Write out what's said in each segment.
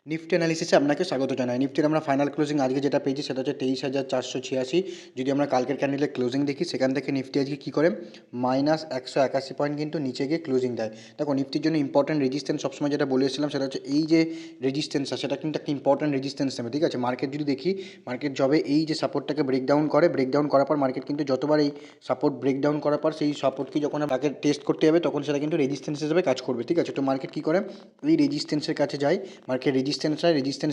Nifty অ্যানালিসিসে আপনাকে স্বাগত জানাই। নিফটির আমরা ফাইনাল ক্লোজিং আজকে যেটা পেয়েছি সেটা হচ্ছে 23,486। যদি আমরা কালকের ক্যান্ডেলের ক্লোজিং দেখি সেখান থেকে নিফটি আজকে কী করে -181 পয়েন্ট কিন্তু নিচে গিয়ে ক্লোজিং দেয়। দেখো নিফটির জন্য ইম্পর্টেন্ট রেজিস্ট্যান্স সবসময় যেটা বলে এসেছিলাম সেটা হচ্ছে এই যে রেজিস্ট্যান্সটা সেটা কিন্তু একটা ইম্পর্টেন্ট রেজিস্ট্যান্স নেবে, ঠিক আছে। মার্কেট যদি দেখি, মার্কেট যবে এই যে সাপোর্টটাকে ব্রেকডাউন করে, ব্রেকডাউন করার পর মার্কেট কিন্তু যতবার এই সাপোর্ট ব্রেকডাউন করার পর সেই সাপোর্টকে যখন মার্কেট টেস্ট করতে যাবে তখন সেটা কিন্তু রেজিস্ট্যান্স হিসেবে কাজ করবে, ঠিক আছে। তো মার্কেট কী করে এই রেজিস্ট্যান্সের কাছে যায়, মার্কেট রেজিস্ট্যান্স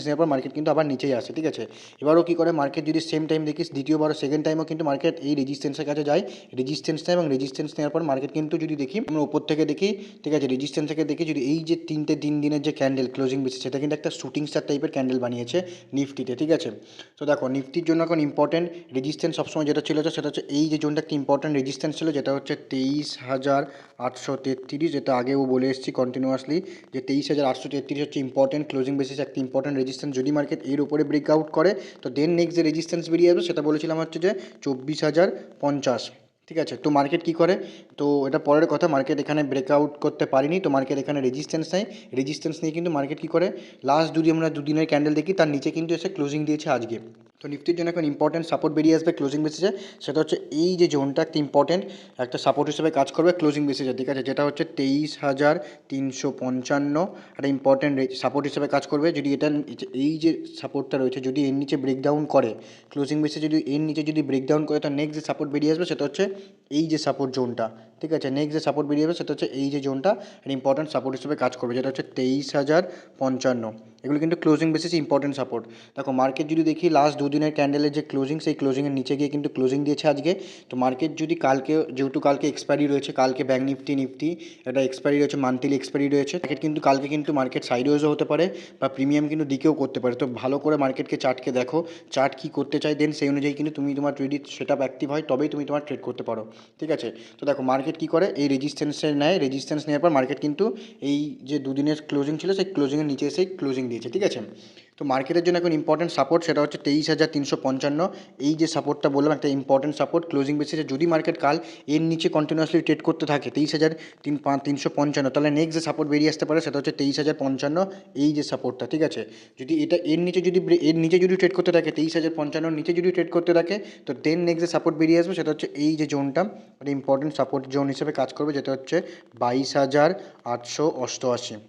নেওয়ার পর মার্কেট কিন্তু আবার নিচেই আসে, ঠিক আছে। এবারও কী করে মার্কেট যদি সেম টাইম দেখিস দ্বিতীয়বার সেকেন্ড টাইমও কিন্তু মার্কেট এই রেজিস্ট্যান্সের কাছে যায়, রেজিস্ট্যান্স নেয় এবং রেজিস্ট্যান্স নেওয়ার পর মার্কেট কিন্তু যদি দেখি আমরা উপর থেকে দেখি, ঠিক আছে, রেজিস্ট্যান্স থেকে দেখি যদি এই যে তিন দিনের যে ক্যান্ডেল ক্লোজিং বেসিস সেটা কিন্তু একটা শুটিং স্টার টাইপের ক্যান্ডেল বানিয়েছে নিফটিতে, ঠিক আছে। তো দেখো নিফটির জন্য এখন ইম্পর্টেন্ট রেজিস্ট্যান্স সবসময় যেটা ছিল সেটা হচ্ছে এই যে জোনটা একটা ইম্পর্টেন্ট রেজিস্ট্যান্স ছিল যেটা হচ্ছে 23,833, যেটা আগেও বলে এসেছি কন্টিনিউয়াসলি যে 23,833 হচ্ছে ইম্পর্টেন্ট ক্লোজিং বেসিস একটা ইম্পর্টেন্ট রেজিস্ট্যান্স। যদি মার্কেট এর উপরে ব্রেকআউট করে তো দেন নেক্সট যে রেজিস্ট্যান্স বেরিয়ে আসবে সেটা বলেছিলাম হচ্ছে যে 24,050, ঠিক আছে। তো মার্কেট কী করে, তো এটা পরের কথা, মার্কেট এখানে ব্রেকআউট করতে পারিনি, তো মার্কেট এখানে রেজিস্ট্যান্স নেয়, রেজিস্ট্যান্স নিয়ে কিন্তু মার্কেট কী করে লাস্ট যদি আমরা দুদিনের ক্যান্ডেল দেখি তার নিচে কিন্তু এসে ক্লোজিং দিয়েছে আজকে। তো নিফটির জন্য এখন ইম্পর্টেন্ট সাপোর্ট বেরিয়ে আসবে ক্লোজিং বেসিসে, সেটা হচ্ছে এই যে জোনটা একটা ইম্পর্টেন্ট একটা সাপোর্ট হিসেবে কাজ করবে ক্লোজিং বেসিসে, ঠিক আছে, যেটা হচ্ছে 23,355 একটা ইম্পর্টেন্ট সাপোর্ট হিসেবে কাজ করবে। যদি এটা এই যে সাপোর্টটা রয়েছে যদি এর নিচে ব্রেকডাউন করে ক্লোজিং বেসিসে, যদি এর নিচে যদি ব্রেকডাউন করে তো নেক্সট যে সাপোর্ট বেরিয়ে আসবে সেটা হচ্ছে এই যে সাপোর্ট জোনটা, ঠিক আছে। নেক্সট যে সাপোর্ট বেরিয়ে আসবে সেটা হচ্ছে এই যে জোনটা একটা ইম্পর্টেন্ট সাপোর্ট হিসেবে কাজ করবে, যেটা হচ্ছে 23,055। এগুলো কিন্তু ক্লোজিং বেসিসে ইম্পর্টেন্ট সাপোর্ট। দেখো মার্কেট যদি দেখি লাস্ট দুদিনের ক্যান্ডেলের যে ক্লোজিং সেই ক্লোজিংয়ের নিচে গিয়ে কিন্তু ক্লোজিং দিয়েছে আজকে। তো মার্কেট যদি কালকে, যেহেতু কালকে এক্সপায়ারি রয়েছে, কালকে ব্যাঙ্ক নিফটি এটা এক্সপায়ারি রয়েছে, মান্থলি এক্সপায়ারি রয়েছে, মার্কেট কিন্তু কালকে কিন্তু মার্কেট সাইডওয়েজও হতে পারে বা প্রিমিয়াম কিন্তু দিকেও করতে পারে। তো ভালো করে মার্কেটকে চার্টকে দেখো, চার্ট কী করতে চাই, দেন সেই অনুযায়ী কিন্তু তুমি তোমার ট্রেডিং সেট আপ অ্যাক্টিভ হয় তবেই তুমি তোমার ট্রেড করতে পারো, ঠিক আছে। তো দেখো মার্কেট কী করে এই রেজিস্ট্যান্সের নেয়, রেজিস্ট্যান্স নেওয়ার পর মার্কেট কিন্তু এই যে দুদিনের ক্লোজিং ছিল সেই ক্লোজিংয়ের নিচে এসেই ক্লোজিং দিয়েছে, ঠিক আছে। তো মার্কেটের জন্য এখন ইম্পর্টেন্ট সাপোর্ট সেটা হচ্ছে 23,355। এই যে সাপোর্টটা বললাম একটা ইম্পর্টেন্ট সাপোর্ট ক্লোজিং বেসিসে, যদি মার্কেট কাল এর নিচে কন্টিনিউয়াসলি ট্রেড করতে থাকে 23,355, তাহলে নেক্সট যে সাপোর্ট বেরিয়ে আসতে পারে সেটা হচ্ছে 23,055, এই যে সাপোর্টটা, ঠিক আছে। যদি এটা এর নিচে যদি ট্রেড করতে থাকে 23,055 নিচে যদি ট্রেড করতে থাকে তো দেন নেক্সট যে সাপোর্ট বেরিয়ে আসবে সেটা হচ্ছে এই যে জোনটা একটা ইম্পর্টেন্ট সাপোর্ট জোন হিসেবে কাজ করবে, যেটা হচ্ছে 22,888,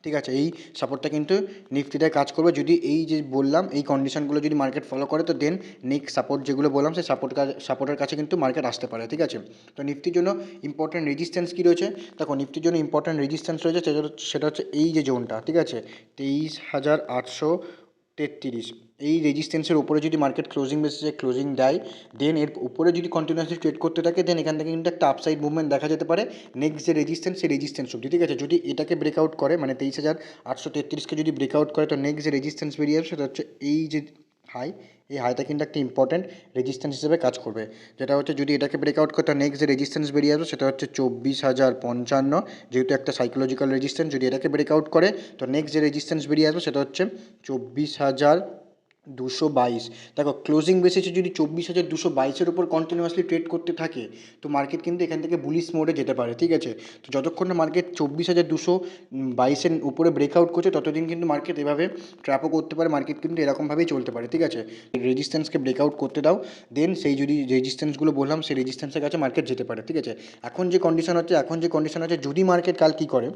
ঠিক আছে। এই সাপোর্টটা কিন্তু নিফটিটায় কাজ করবে যদি এই যে বললাম এই কন্ডিশনগুলো যদি মার্কেট ফলো করে তো দেন নেক্সট সাপোর্ট যেগুলো বললাম সেই সাপোর্টের কাছে কিন্তু মার্কেট আসতে পারে, ঠিক আছে। তো নিফটির জন্য ইম্পর্টেন্ট রেজিস্ট্যান্স কী রয়েছে, দেখো নিফটির জন্য ইম্পর্টেন্ট রেজিস্ট্যান্স রয়েছে সেটা হচ্ছে এই যে জোনটা, ঠিক আছে, 23,833। এই রেজিস্ট্যান্সের উপরে যদি মার্কেট ক্লোজিং বেসিসে ক্লোজিং দেয় দেন এর উপরে যদি কন্টিনিউয়াসলি ট্রেড করতে থাকে দেন এখান থেকে কিন্তু একটা আপসাইড মুভমেন্ট দেখা যেতে পারে নেক্সট যে রেজিস্ট্যান্স সেই রেজিস্ট্যান্স অবধি, ঠিক আছে। যদি এটাকে ব্রেকআউট করে মানে 23,833কে যদি ব্রেকআউট করে তো নেক্সট যে রেজিস্ট্যান্স বেরিয়ে আসবে সেটা হচ্ছে এই যে হাই, এই হাইটা কিন্তু একটা ইম্পর্টেন্ট রেজিস্ট্যান্স হিসেবে কাজ করবে, যেটা হচ্ছে যদি এটাকে ব্রেকআউট করে তো নেক্সট যে রেজিস্ট্যান্স বেরিয়ে আসবে সেটা হচ্ছে 24,055, যেহেতু একটা সাইকোলজিক্যাল রেজিস্ট্যান্স। যদি এটাকে ব্রেকআউট করে তো নেক্সট যে রেজিস্ট্যান্স বেরিয়ে আসবে সেটা হচ্ছে 24,222। দেখো ক্লোজিং বেসিসে যদি 24,222-এর উপর কন্টিনিউয়াসলি ট্রেড করতে থাকে তো মার্কেট কিন্তু এখান থেকে বুলিশ মোডে যেতে পারে, ঠিক আছে। তো যতক্ষণ না মার্কেট 24,222-এর উপরে ব্রেকআউট করছে ততদিন কিন্তু মার্কেট এভাবে ট্র্যাপও করতে পারে, মার্কেট কিন্তু এরকমভাবেই চলতে পারে, ঠিক আছে। রেজিস্ট্যান্সকে ব্রেকআউট করতে দাও দেন সেই যদি রেজিস্ট্যান্সগুলো বললাম সেই রেজিস্ট্যান্সের কাছে মার্কেট যেতে পারে, ঠিক আছে। এখন যে কন্ডিশন হচ্ছে যদি মার্কেট কাল কী করে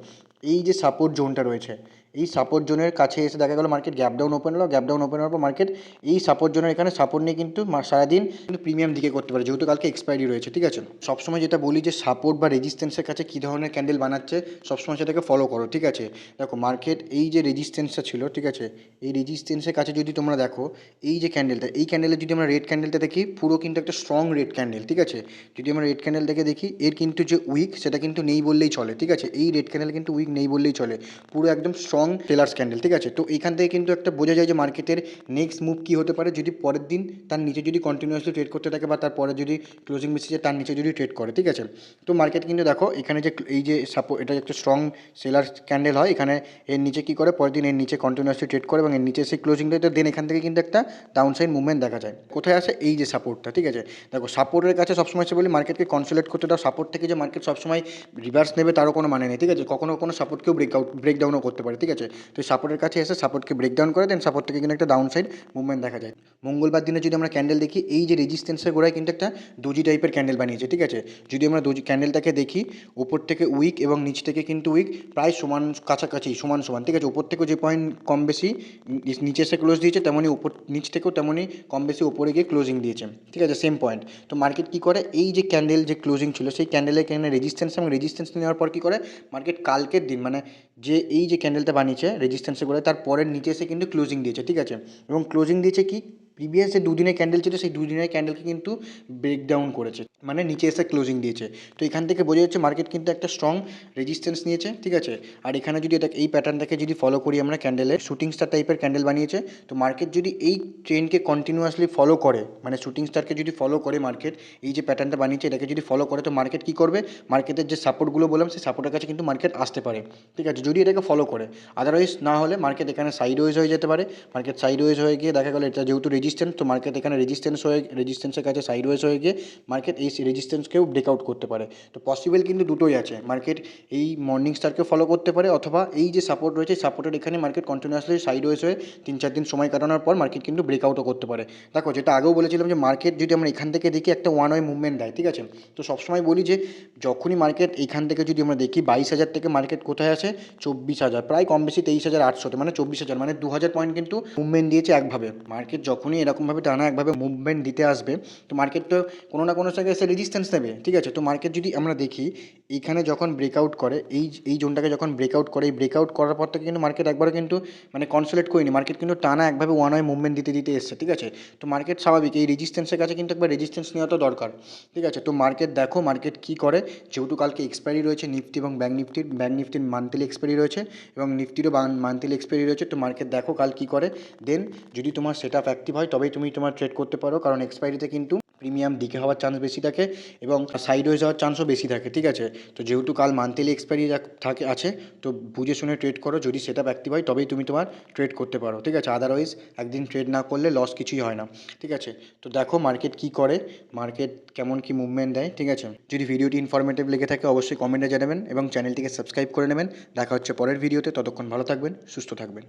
এই যে সাপোর্ট জোনটা রয়েছে এই সাপোর্ট জোনের কাছে এসে দেখা গেলো মার্কেট গ্যাপ ডাউন ওপেন হলো, গ্যাপ ডাউন ওপেন হওয়ার পর মার্কেট এই সাপোর্ট জোনের এখানে সাপোর্ট নিয়ে কিন্তু সারাদিন কিন্তু প্রিমিয়াম দিকে করতে পারে যেহেতু কালকে এক্সপায়ারি রয়েছে, ঠিক আছে। সবসময় যেটা বলি যে সাপোর্ট বা রেজিস্ট্যান্সের কাছে কী ধরনের ক্যান্ডেল বানাচ্ছে সবসময় সেটাকে ফলো করো, ঠিক আছে। দেখো মার্কেট এই যে রেজিস্ট্যান্সটা ছিল, ঠিক আছে, এই রেজিস্ট্যান্সের কাছে যদি তোমরা দেখো এই যে ক্যান্ডেলটা, এই ক্যান্ডেলের যদি আমরা রেড ক্যান্ডেলটা দেখি পুরো কিন্তু একটা স্ট্রং রেড ক্যান্ডেল, ঠিক আছে। যদি আমরা রেড ক্যান্ডেলটাকে দেখি এর কিন্তু যে উইক সেটা কিন্তু নেই বললেই চলে, ঠিক আছে। এই রেড ক্যান্ডেল কিন্তু উইক নেই বললেই চলে, পুরো একদম স্ট্রং সেলার্স ক্যান্ডেল, ঠিক আছে। তো এখান থেকে কিন্তু একটা বোঝা যায় যে মার্কেটের নেক্সট মুভ কী হতে পারে যদি পরের দিন তার নিচে যদি কন্টিনিউয়াসলি ট্রেড করতে থাকে বা তারপরে যদি ক্লোজিং বেসিসে তার নিচে যদি ট্রেড করে, ঠিক আছে। তো মার্কেট কিন্তু দেখো এখানে যে এই যে সাপোর্ট এটা একটা স্ট্রং সেলার ক্যান্ডেল হয়, এখানে এর নিচে কী করে পরের দিন এর নিচে কন্টিনিউয়াসলি ট্রেড করে এবং এর নিচে সেই ক্লোজিং দেয় তো দেন এখান থেকে কিন্তু একটা ডাউন সাইড মুভমেন্ট দেখা যায়। কোথায় আসে এই যে সাপোর্টটা, ঠিক আছে। দেখো সাপোর্টের কাছে সবসময় সে বলি মার্কেটকে কনসোলেট করতে দাও, সাপোর্ট থেকে যে মার্কেট সবসময় রিভার্স নেবে তারও কোনো মানে নেই, ঠিক আছে। কখনো সাপোর্টকেও ব্রেকডাউনও করতে পারে, ঠিক আছে। আছে। তো এই সাপোর্টের কাছে এসে সাপোর্টকে ব্রেকডাউন করে দেন সাপোর্ট থেকে কিন্তু একটা ডাউন সাইড মুভমেন্ট দেখা যায়। মঙ্গলবার দিনে যদি আমরা ক্যান্ডেল দেখি, এই যে রেজিস্ট্যান্সের গোড়ায় কিন্তু একটা ডোজি টাইপের ক্যান্ডেল বানিয়েছে, ঠিক আছে। যদি আমরা ডোজি ক্যান্ডেলটাকে দেখি, ওপর থেকে উইক এবং নিচ থেকে কিন্তু উইক প্রায় সমান কাছাকাছি সমান সমান, ঠিক আছে। ওপর থেকেও যে পয়েন্ট কম বেশি নিচে এসে ক্লোজ দিয়েছে, তেমনই ওপর নিচ থেকেও তেমনই কম বেশি ওপরে গিয়ে ক্লোজিং দিয়েছে, ঠিক আছে, সেম পয়েন্ট। তো মার্কেট কী করে, এই যে ক্যান্ডেল যে ক্লোজিং ছিল সেই ক্যান্ডেলের কেন রেজিস্ট্যান্স এবং রেজিস্ট্যান্স নেওয়ার পর কী করে মার্কেট কালকের দিন, মানে যে এই যে ক্যান্ডেলটা বানিয়েছে রেজিস্ট্যান্সে করে তার পরের নিচে এসে কিন্তু ক্লোজিং দিয়েছে, ঠিক আছে। এবং ক্লোজিং দিয়েছে কি, প্রিভিয়াস যে দুদিনের ক্যান্ডেল ছিল সেই দুদিনের ক্যান্ডেলকে কিন্তু ব্রেকডাউন করেছে, মানে নিচে এসে ক্লোজিং দিয়েছে। তো এখান থেকে বোঝা যাচ্ছে মার্কেট কিন্তু একটা স্ট্রং রেজিস্ট্যান্স নিয়েছে, ঠিক আছে। আর এখানে যদি এটা এই প্যাটার্নটাকে যদি ফলো করি আমরা, ক্যান্ডেলের শুটিং স্টার টাইপের ক্যান্ডেল বানিয়েছে। তো মার্কেট যদি এই ট্রেন্ডকে কন্টিনিউয়াসলি ফলো করে, মানে শুটিং স্টারকে যদি ফলো করে মার্কেট, এই যে প্যাটার্নটা বানিয়েছে এটাকে যদি ফলো করে, তো মার্কেট কী করবে, মার্কেটের যে সাপোর্টগুলো বললাম সেই সাপোর্টের কাছে কিন্তু মার্কেট আসতে পারে, ঠিক আছে, যদি এটাকে ফলো করে। আদারওয়াইজ না হলে মার্কেট এখানে সাইডওয়েজ হয়ে যেতে পারে। মার্কেট সাইডওয়েজ হয়ে গিয়ে দেখা গেলো এটা যেহেতু রেজিস্ট্যান্স, তো মার্কেট এখানে রেজিস্ট্যান্সের কাছে সাইডওয়েজ হয়ে গিয়ে মার্কেট এই রেজিস্ট্যান্সকেও ব্রেকআউট করতে পারে। তো পসিবল কিন্তু দুটোই আছে, মার্কেট এই মর্নিং স্টারকে ফলো করতে পারে, অথবা এই যে সাপোর্ট রয়েছে সাপোর্টের এখানে মার্কেট কন্টিনিউয়াসলি সাইডওয়েজ হয়ে 3-4 দিন সময় কাটানোর পর মার্কেট কিন্তু ব্রেকআউটও করতে পারে। দেখো, যেটা আগেও বলেছিলাম যে মার্কেট যদি আমরা এখান থেকে দেখি একটা ওয়ান ওয়ে মুভমেন্ট দেয়, ঠিক আছে। তো সবসময় বলি যে যখনই মার্কেট এইখান থেকে যদি আমরা দেখি 22,000 থেকে মার্কেট কোথায় আছে, 24,000, প্রায় কম বেশি 23,800, মানে 24,000, মানে 2,000 পয়েন্ট কিন্তু মুভমেন্ট দিয়েছে একভাবে। মার্কেট যখনই এরকমভাবে টানা একভাবে মুভমেন্ট দিতে আসবে, তো মার্কেট তো কোনো না কোনো জায়গায় এসে রেজিস্ট্যান্স নেবে, ঠিক আছে। তো মার্কেট যদি আমরা দেখি এইখানে যখন ব্রেকআউট করে, এই জোনটাকে যখন ব্রেকআউট করে, এই ব্রেকআউট করার পর থেকে কিন্তু মার্কেট একবারও কিন্তু মানে কনসোলেট করিনি, মার্কেট কিন্তু টানা একভাবে ওয়ান ওয়ে মুভমেন্ট দিতে দিতে এসছে, ঠিক আছে। তো মার্কেট স্বাভাবিক এই রেজিস্ট্যান্সের কাছে কিন্তু একবার রেজিস্ট্যান্স নেওয়া তো দরকার, ঠিক আছে। তো মার্কেট দেখো মার্কেট কী করে, যেহেতু কালকে এক্সপায়ারি রয়েছে নিফটি এবং ব্যাঙ্ক নিফটির মান্থলি এক্সপায়ারি রয়েছে এবং নিফটিরও মান্থলি এক্সপায়ারি রয়েছে। তো মার্কেট দেখো কাল কী করে, দেন যদি তোমার সেট আপ অ্যাক্টিভ হয় তবেই তুমি তোমার ট্রেড করতে পারো, কারণ এক্সপায়ারিতে কিন্তু প্রিমিয়াম ডিকে হওয়ার চান্স বেশি থাকে এবং সাইডওয়েজ হওয়ার চান্সও বেশি থাকে, ঠিক আছে। তো যেহেতু কাল মান্থলি এক্সপায়ারি আছে, তো বুঝে শুনে ট্রেড করো, যদি সেট আপ অ্যাক্টিভ হয় তবেই তুমি তোমার ট্রেড করতে পারো, ঠিক আছে। আদারওয়াইজ একদিন ট্রেড না করলে লস কিছুই হয় না, ঠিক আছে। তো দেখো মার্কেট কী করে, মার্কেট কেমন কী মুভমেন্ট দেয়, ঠিক আছে। যদি ভিডিওটি ইনফরমেটিভ লেগে থাকে অবশ্যই কমেন্টে জানাবেন এবং চ্যানেলটিকে সাবস্ক্রাইব করে নেবেন। দেখা হচ্ছে পরের ভিডিওতে, ততক্ষণ ভালো থাকবেন, সুস্থ থাকবেন।